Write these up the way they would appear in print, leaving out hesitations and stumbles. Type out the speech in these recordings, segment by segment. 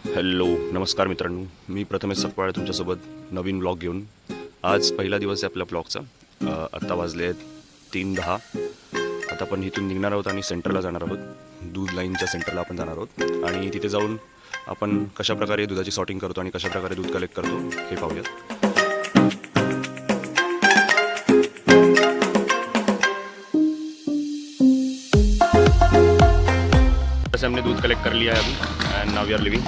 Hello नमस्कार मित्रांनो, मी प्रथमेश सकपाळ तुमच्यासोबत नवीन ब्लॉग घेऊन. आज पहिला दिवस आहे आपल्या ब्लॉगचा. आत्ता वाजले आहेत 3:10. आता आपण इथून निघणार आहोत आणि सेंटरला जाणार आहोत. दूध लाईनच्या सेंटरला आपण जाणार आहोत आणि तिथे जाऊन आपण कशाप्रकारे दुधाची सॉर्टिंग करतो आणि कशाप्रकारे दूध कलेक्ट करतो हे पाहूयात. जैसे हमने दूध कलेक्ट कर लिया है अभी and now we are living.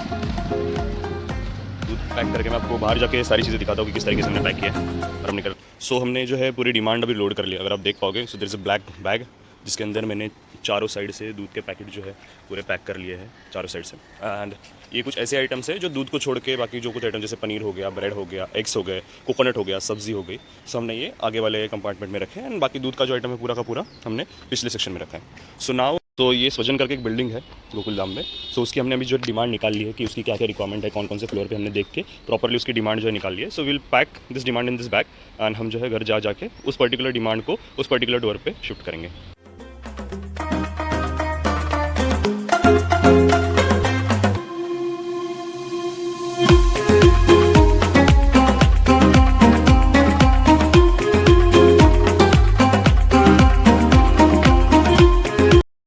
दूध पैक करके मैं आपको बाहर जाके सारी चीज़ें दिखाता हूँ कि किस तरीके से हमने पैक किया है और हम निकल. सो हमने जो है पूरी डिमांड अभी लोड कर लिया. अगर आप देख पाओगे so there is a black bag जिसके अंदर मैंने चारों साइड से दूध के पैकेट जो है पूरे पैक कर लिए हैं चारों साइड से. एंड ये कुछ ऐसे आइटम्स है जो दूध को छोड़ के बाकी जो कुछ आइटम जैसे पनीर हो गया, ब्रेड हो गया, एग्स हो गए, कोकोनट हो गया, सब्जी हो गई, सो हमने ये आगे वाले कंपार्टमेंट में रखे हैं. एंड बाकी दूध का जो आइटम है पूरा का पूरा हमने पिछले सेक्शन में रखा है. सो नाउ तो ये स्वजन करके एक बिल्डिंग है गोकुलधाम में. सो उसकी हमने अभी जो डिमांड निकाल ली है कि उसकी क्या क्या रिक्वायरमेंट है, कौन कौन से फ्लोर पे हमने देख के प्रॉपरली उसकी डिमांड जो है निकाल ली है. So will pack this demand in this bag and हम जो है घर जा जाके उस पर्टिकुलर डिमांड को उस पर्टिकुलर डोर पे शिफ्ट करेंगे.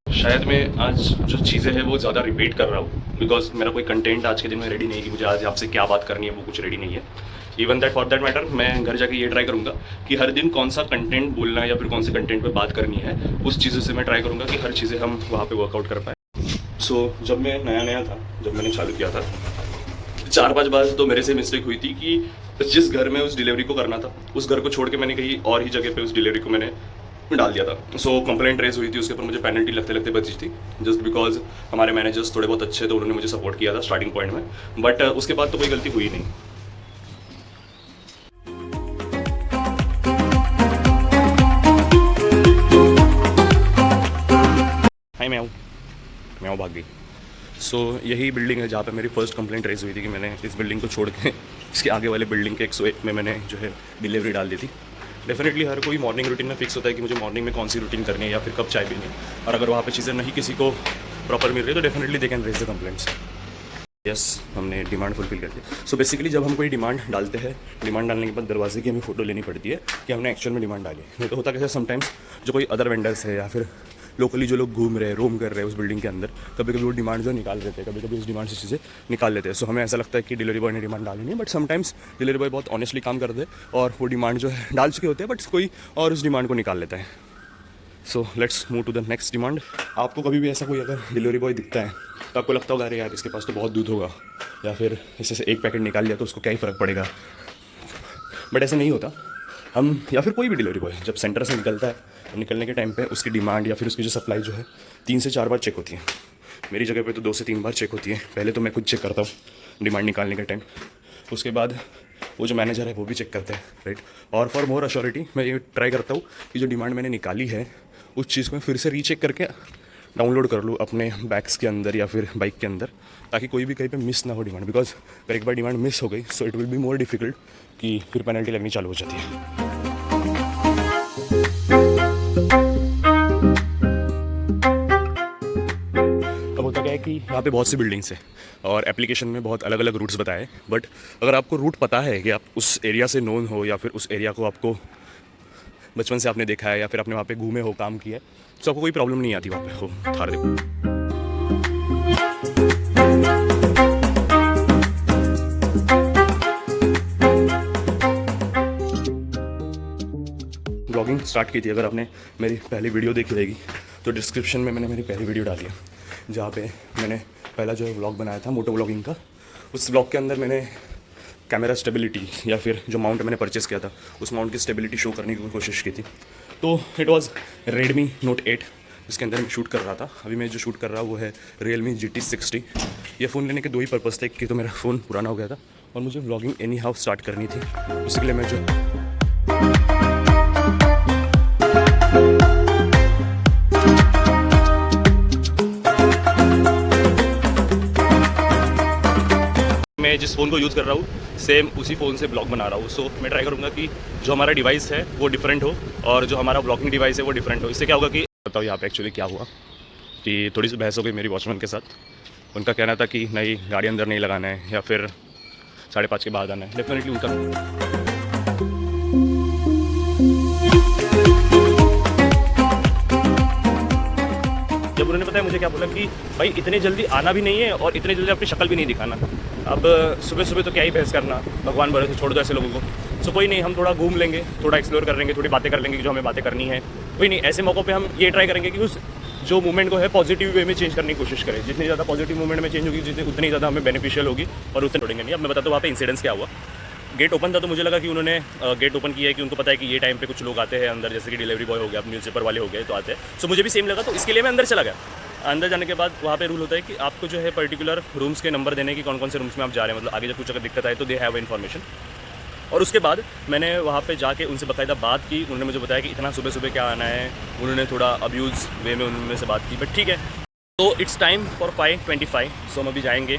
शायद मैं आज जो चीज़ें हैं वो ज़्यादा रिपीट कर रहा हूँ बिकॉज मेरा कोई कंटेंट आज के दिन में रेडी नहीं है कि मुझे आज आपसे क्या बात करनी है, वो कुछ रेडी नहीं है. Even that for that matter मैं घर जाके ये ट्राई करूँगा कि हर दिन कौन सा कंटेंट बोलना है या फिर कौन से कंटेंट पे बात करनी है, उस चीज़ों से मैं ट्राई करूँगा कि हर चीज़ें हम वहाँ पे वर्कआउट कर पाए. सो जब मैं नया था, जब मैंने चालू किया था 4-5 बार तो मेरे से मिस्टेक हुई थी कि जिस घर में उस डिलीवरी को करना था उस घर को छोड़ के मैंने कहीं और ही जगह पे उस डिलीवरी को मैंने डाल दिया था. सो कंप्लेंट रेज हुई थी, उसके ऊपर मुझे पेनल्टी लगते लगते बची थी जस्ट बिकॉज हमारे मैनेजर्स थोड़े बहुत अच्छे तो उन्होंने मुझे सपोर्ट किया था स्टार्टिंग पॉइंट में. बट उसके बाद तो कोई गलती हुई नहीं. हाय मैं भाग गई. सो यही बिल्डिंग है जहाँ पे मेरी फर्स्ट कंप्लेंट रेज हुई थी कि मैंने इस बिल्डिंग को छोड़ के इसके आगे वाले बिल्डिंग के 101 में मैंने जो है डिलीवरी डाल दी थी. डेफिनेटली हर कोई मॉर्निंग रूटीन में फिक्स होता है कि मुझे मॉर्निंग में कौन सी रूटीन करनी है या फिर कब चाय पीनी है, और अगर वहाँ पे चीज़ें नहीं किसी को प्रॉपर मिल रही तो definitely they can raise the complaints. Yes हमने डिमांड फुलफिल कर दी. सो बेसिकली जब हम कोई डिमांड डालते हैं, डिमांड डालने के बाद दरवाजे की हमें फ़ोटो लेनी पड़ती है कि हमने एक्चुअल में डिमांड डाली. नहीं तो होता कैसे समटाइम्स जो कोई अदर वेंडर्स है या फिर लोकली जो लोग घूम रहे हैं, रोम कर रहे हैं उस बिल्डिंग के अंदर, कभी कभी वो डिमांड जो निकाल देते हैं, कभी कभी उस डिमांड से चीज़ें निकाल लेते हैं. सो हमें ऐसा लगता है कि डिलीवरी बॉय ने डिमांड डाली नहीं, बट समटाइम्स डिलीवरी बॉय बहुत ऑनेस्टली काम करते हैं और वो डिमांड जो है डाल चुके होते हैं बट कोई और उस डिमांड को निकाल लेता है. So let's move to the next demand. आपको कभी भी ऐसा कोई अगर डिलीवरी बॉय दिखता है तो आपको लगता होगा अरे यार इसके पास तो बहुत दूध होगा या फिर इससे से एक पैकेट निकाल लिया तो उसको क्या ही फ़र्क पड़ेगा, बट ऐसा नहीं होता. हम या फिर कोई भी डिलीवरी बॉय जब सेंटर से निकलता है तो निकलने के टाइम पे उसकी डिमांड या फिर उसकी जो सप्लाई जो है 3 से 4 बार चेक होती है. मेरी जगह पे तो 2 से 3 बार चेक होती है. पहले तो मैं खुद चेक करता हूँ डिमांड निकालने के टाइम, उसके बाद वो जो मैनेजर है वो भी चेक करते हैं, राइट. और फॉर मोर अश्योरिटी मैं ये ट्राई करता हूँ कि जो डिमांड मैंने निकाली है उस चीज़ को मैं फिर से रीचेक करके डाउनलोड कर लूँ अपने बैग्स के अंदर या फिर बाइक के अंदर, ताकि कोई भी कहीं पे मिस ना हो डिमांड. बिकॉज अगर एक बार डिमांड मिस हो गई so it will be more difficult कि फिर पेनल्टी लगनी चालू हो जाती है. अब होता क्या है कि यहाँ पे बहुत सी बिल्डिंग्स है और एप्लीकेशन में बहुत अलग अलग रूट्स बताए, बट अगर आपको रूट पता है कि आप उस एरिया से नोन हो या फिर उस एरिया को आपको बचपन से आपने देखा है या फिर आपने वहाँ पे घूमे हो, काम किया है, तो आपको कोई प्रॉब्लम नहीं आती वहाँ पे हो थार देखो. ब्लॉगिंग स्टार्ट की थी, अगर आपने मेरी पहली वीडियो देखी रहेगी तो डिस्क्रिप्शन में मैंने मेरी पहली वीडियो डाली है जहाँ पे मैंने पहला जो व्लॉग बनाया था मोटो व्लॉगिंग का. उस व्लॉग के अंदर मैंने कैमरा स्टेबिलिटी या फिर जो माउंट मैंने परचेस किया था उस माउंट की स्टेबिलिटी शो करने की कोशिश की थी. तो इट वाज Redmi Note 8 जिसके अंदर मैं शूट कर रहा था. अभी मैं जो शूट कर रहा हूँ वो है Realme GT60. ये फ़ोन लेने के 2 ही पर्पज़ थे कि तो मेरा फ़ोन पुराना हो गया था और मुझे व्लॉगिंग एनी हाउ स्टार्ट करनी थी. उसके लिए मैं जो मैं जिस फ़ोन को यूज़ कर रहा हूँ सेम उसी फ़ोन से ब्लॉग बना रहा हूँ. सो मैं ट्राई करूँगा कि जो हमारा डिवाइस है वो डिफरेंट हो और जो हमारा ब्लॉगिंग डिवाइस है वो डिफरेंट हो. इससे क्या होगा कि बताओ यहाँ पे एक्चुअली क्या हुआ कि थोड़ी सी बहस हो गई मेरी वॉचमैन के साथ उनका कहना था कि नहीं गाड़ी अंदर नहीं लगाना है या फिर 5:30 के बाद आना है। डेफिनेटली उनका जब उन्होंने पता है मुझे क्या बोला कि भाई इतने जल्दी आना भी नहीं है और इतने जल्दी अपनी शक्ल भी नहीं दिखाना। अब सुबह सुबह तो क्या ही बहस करना, भगवान भरोसे छोड़ दो ऐसे लोगों को। सो कोई नहीं, हम थोड़ा घूम लेंगे, थोड़ा एक्सप्लोर कर लेंगे, थोड़ी बातें कर लेंगे जो हमें बातें करनी है। कोई नहीं, ऐसे मौक़ों पे हम ये ट्राई करेंगे कि उस जो मूवमेंट को है पॉजिटिव वे में चेंज करने की कोशिश करें। जितनी ज़्यादा पॉजिटिव मूवमेंट में चेंज होगी जितनी उतनी ज़्यादा हमें बेनिफिशियल होगी और उतने छोड़ेंगे नहीं। अब मैं बताता हूँ वहाँ पे इंसिडेंस क्या हुआ। गेट ओपन था तो मुझे लगा कि उन्होंने गेट ओपन किया है कि उनको पता है कि ये टाइम पे कुछ लोग आते हैं अंदर, जैसे कि डिलीवरी बॉय हो गया, न्यूज़पेपर वाले हो गए तो आते हैं। सो मुझे भी सेम लगा, तो इसके लिए मैं अंदर चला गया। अंदर जाने के बाद वहाँ पे रूल होता है कि आपको जो है पर्टिकुलर रूम्स के नंबर देने की, कौन कौन से रूम्स में आप जा रहे हैं, मतलब आगे जब कुछ अगर दिक्कत आए तो दे हैव इन्फॉर्मेशन। और उसके बाद मैंने वहाँ पे जाके उनसे बाकायदा बात की। उन्होंने मुझे बताया कि इतना सुबह सुबह क्या आना है। उन्होंने थोड़ा अब्यूज़ वे में उनमें से बात की, बट ठीक है। तो इट्स टाइम फॉर 5:25। सो हम अभी जाएंगे,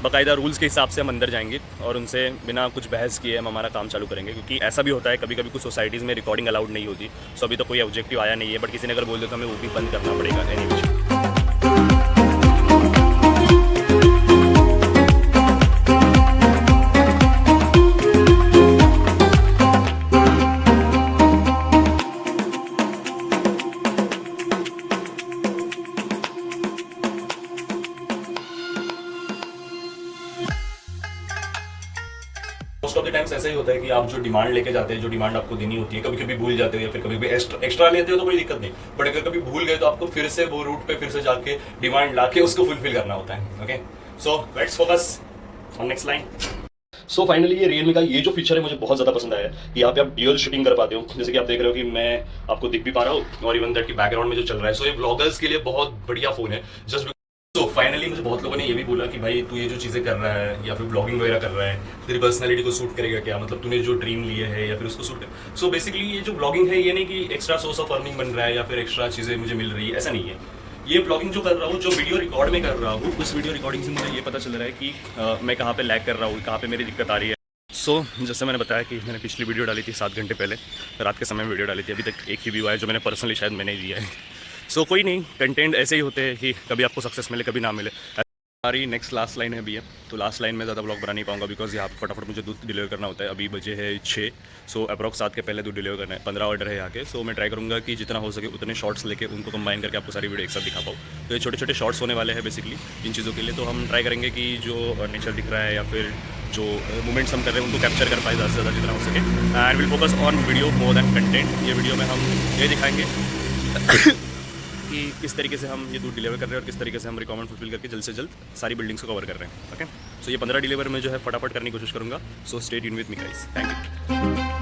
बाकायदा रूल्स के हिसाब से हम अंदर जाएंगे और उनसे बिना कुछ बहस किए हम हमारा काम चालू करेंगे। क्योंकि ऐसा भी होता है कभी कभी कुछ सोसाइटीज़ में रिकॉर्डिंग अलाउड नहीं होती। सो अभी तो कोई ऑब्जेक्टिव आया नहीं है, बट किसी ने अगर बोल दिया तो हमें वो भी बंद करना पड़ेगा। Anyway most of the times ऐसा ही होता है कि आप जो डिमांड लेके जाते हैं, जो डिमांड आपको देनी होती है, कभी कभी भूल जाते हो या फिर कभी कभी एक्स्ट्रा लेते हो तो कोई दिक्कत नहीं। बट अगर कभी भूल गए तो आपको फिर से वो रूट पे फिर से जाके डिमांड लाके उसको फुलफिल करना होता है। Okay, so let's focus on next line. So finally ये रियलमी का ये जो फीचर है मुझे बहुत ज़्यादा पसंद आया है कि यहाँ पे आप ड्यूअल शूटिंग कर पाते हो। जैसे कि आप देख रहे हो कि मैं आपको दिख भी पा रहा हूँ और इवन दैट की बैकग्राउंड में जो चल रहा है। सो ये व्लॉगर्स के लिए बहुत बढ़िया फ़ोन है। जस्ट तो फाइनली मुझे बहुत लोगों ने ये भी बोला कि भाई तू ये जो चीज़ें कर रहा है या फिर ब्लॉगिंग वगैरह कर रहा है, तेरी पर्सनैलिटी को सूट करेगा क्या, मतलब तूने जो ड्रीम लिए है या फिर उसको सूट कर। सो बेसिकली ये जो ब्लॉगिंग है ये नहीं कि एक्स्ट्रा सोर्स ऑफ अर्निंग बन रहा है या फिर एक्स्ट्रा चीज़ें मुझे मिल रही है, ऐसा नहीं है। ये ब्लॉगिंग जो कर रहा हूँ, जो वीडियो रिकॉर्ड में कर रहा हूँ, उस वीडियो रिकॉर्डिंग से मुझे ये पता चल रहा है कि मैं कहाँ पे लैग कर रहा हूँ, कहाँ पे मेरी दिक्कत आ रही है। सो जैसे मैंने बताया कि मैंने पिछली वीडियो डाली थी 7 घंटे पहले, रात के समय में वीडियो डाली थी। अभी तक एक ही व्यू आया जो मैंने पर्सनली शायद मैंने ही दिया है। सो कोई नहीं, कंटेंट ऐसे ही होते हैं कि कभी आपको सक्सेस मिले कभी ना मिले। हमारी नेक्स्ट लास्ट लाइन है अभी है, तो लास्ट लाइन में ज़्यादा ब्लॉग बना नहीं पाऊंगा बिकॉज यहाँ पर फटाफट मुझे दूध डिलीवर करना होता है। अभी बजे है 6, सो अप्रॉक्स 7 के पहले दूध डिलीवर करना है। 15 ऑर्डर है यहाँ के। सो मैं ट्राई करूँगा कि जितना हो सके उतने शॉर्ट्स लेके उनको कंबाइन करके आपको सारी वीडियो एक साथ दिखा पाऊँ। तो ये छोटे छोटे शॉर्ट्स होने वाले हैं बेसिकली इन चीज़ों के लिए। तो हम ट्राई करेंगे कि जो नेचर दिख रहा है या फिर जो मूवमेंट्स हम कर रहे हैं उनको कैप्चर कर पाए ज़्यादा से ज़्यादा जितना हो सके। And will focus on video more than content. ये वीडियो में हम ये दिखाएंगे कि किस तरीके से हम ये दूध डिलीवर कर रहे हैं और किस तरीके से हम रिक्वायरमेंट फुलफिल करके जल्द से जल्द सारी बिल्डिंग्स को कवर कर रहे हैं। ओके, सो ये 15 डिलीवर में जो है फटाफट करने की कोशिश करूँगा। So stay tune with me guys, thank you.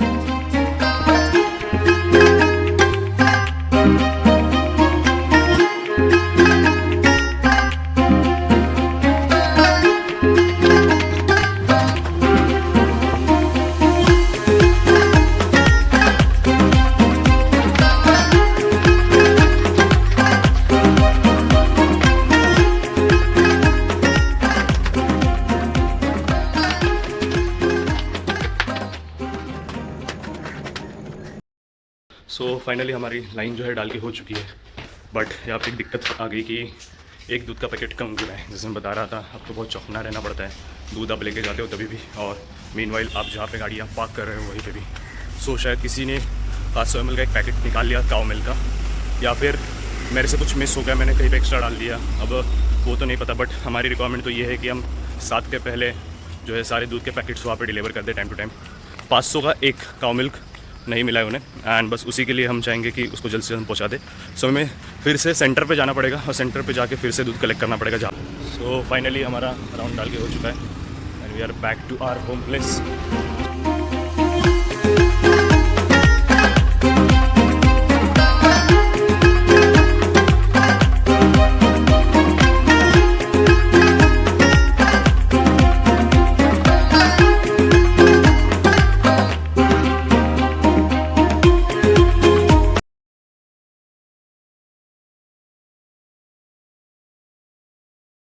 So finally हमारी लाइन जो है डाल के हो चुकी है, बट यहाँ पे एक दिक्कत आ गई कि एक दूध का पैकेट कम गिरा है। जैसे मैं बता रहा था, आपको बहुत चौकना रहना पड़ता है, दूध आप लेके जाते हो तभी भी, और मीनवाइल आप जहाँ पे गाड़ी आप पार्क कर रहे हो वहीं पे भी। सो शायद किसी ने 500 ml का एक पैकेट निकाल लिया काऊ मिल्क का, या फिर मेरे से कुछ मिस हो गया, मैंने कहीं पे एक्स्ट्रा डाल दिया। अब वो तो नहीं पता, बट हमारी रिक्वायरमेंट तो ये है कि हम 7 के पहले जो है सारे दूध के पैकेट्स वहाँ पर डिलीवर कर दें टाइम टू टाइम। 500 का एक काऊ मिल्क नहीं मिला है उन्हें, एंड बस उसी के लिए हम चाहेंगे कि उसको जल्द से जल्द पहुंचा दे। सो हमें फिर से सेंटर पे जाना पड़ेगा और सेंटर पे जाके फिर से दूध कलेक्ट करना पड़ेगा जहाँ। सो फाइनली हमारा राउंड डाल के हो चुका है and we are back to our home place.